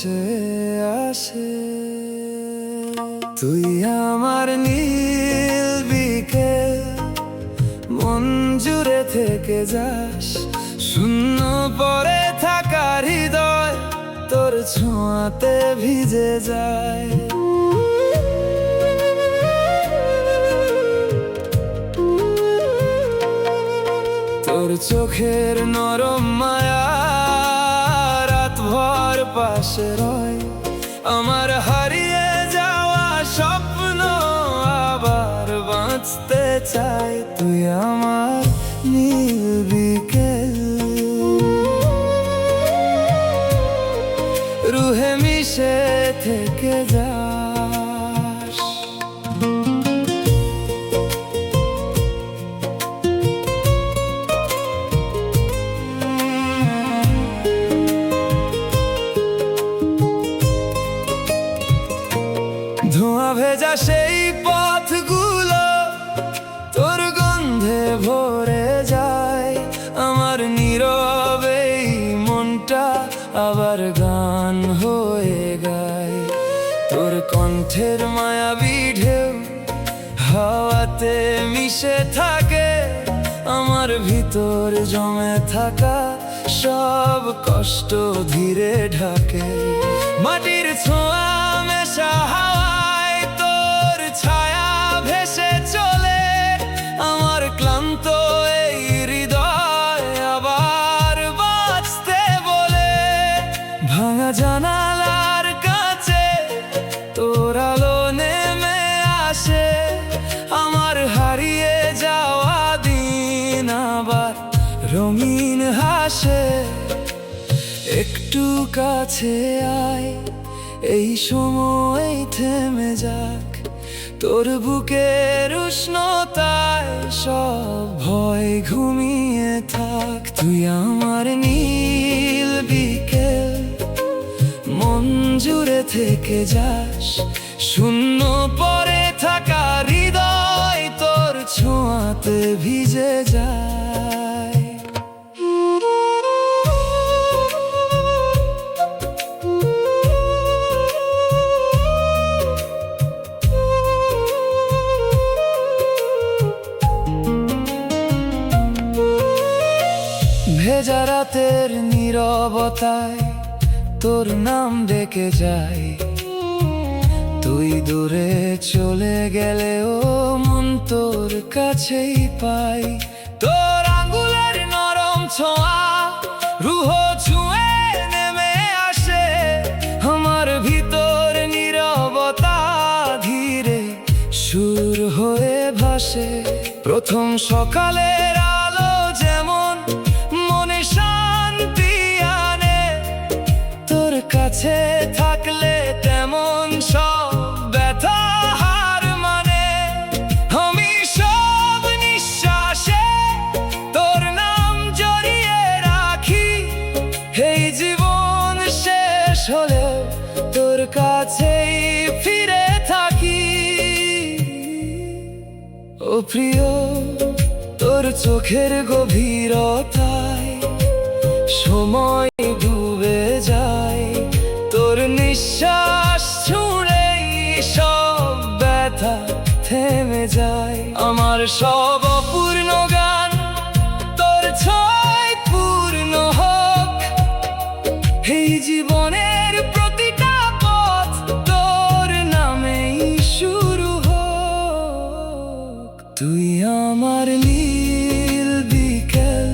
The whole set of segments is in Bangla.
ভেসে আসে। তুই আমার নীল বিকেল, মন জুড়ে থেকে যাস। শূন্য পড়ে থাকা হৃদয় তোর ছোঁয়াতে ভিজে যায়। তোর চোখের নরম মায়া রাত ভর পাশে রয়। আমার হারিয়ে যাওয়া স্বপ্ন আবার বাঁচতে চাই। তুই আমার নীল বিকেল, রুহে মিশে থেকে যাস। ধোঁয়া ভেজা সেই পথগুলো তোর গন্ধে ভরে যায়। আমার নীরবে এই মনটা আবার গান হয়ে গায়। তোর কণ্ঠের মায়াবী ঢেউ হাওয়াতে মিশে থাকে। আমার ভিতর জমে থাকা সব কষ্ট ধীরে ঢাকে। মাটির ছোঁয়া মেশা হাওয়ায় তোর ছায়া ভেসে চলে। আমার ক্লান্ত এই হৃদয় আবার বাঁচতে বলে। ভাঙা জানালার কাছে তোর আলো নেমে আসে। আমার হারিয়ে যাওয়া দিন আবার রঙিন হাসে। একটু কাছে আয়, এই সময় থেমে যাক। তোর বুকের উষ্ণতায় সব ভয় ঘুমিয়ে থাক। তুই আমার নীল বিকেল, মন জুড়ে থেকে যাস। শূন্য পড়ে থাকা হৃদয় তোর ছোঁয়াতে ভিজে যায়। ভেজা রাতের নীরবতায় তোর নাম ডেকে যাই। তুই দূরে চলে গেলেও মন তোর কাছেই পাই। তোর আঙ্গুলের নরম ছোঁয়া রুহ ছুঁয়ে নেমে আসে। আমার ভিতর নীরবতা ধীরে সুর হয়ে ভাসে। প্রথম সকালের আলো যেমন মনে শান্তি আনে, তোর কাছে থাকলে তেমন সব ব্যথা হার মানে। আমি সব নিঃশ্বাসে তোর নাম জড়িয়ে রাখি। এই জীবন শেষ হলেও তোর কাছেই ফিরে থাকি। ও প্রিয়, তোর চোখের গভীরতায় সময় ডুবে যায়। তোর নিঃশ্বাস ছুঁড়েই সব ব্যথা থেমে যায়। আমার সব অপূর্ণ গান তোর ছোঁয়ায় পূর্ণ হোক। এই জীবনের প্রতিটা পথ তোর নামেই শুরু হোক। তুই আমার নীল বিকেল,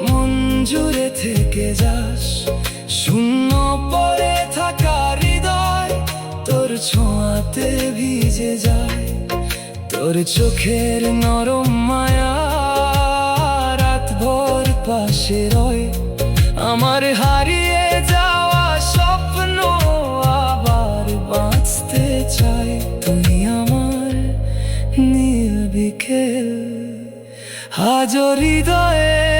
মন জুড়ে থেকে যাস। শূন্য পড়ে থাকা হৃদয় তোর ছোঁয়াতে ভিজে যায়। তোর চোখের নরম মায়া রাত ভর পাশে রয়। আমার হারিয়ে যাওয়া স্বপ্ন আবার বাঁচতে চাই। তুই আমার নীল বিকেল, আজ হৃদয়ে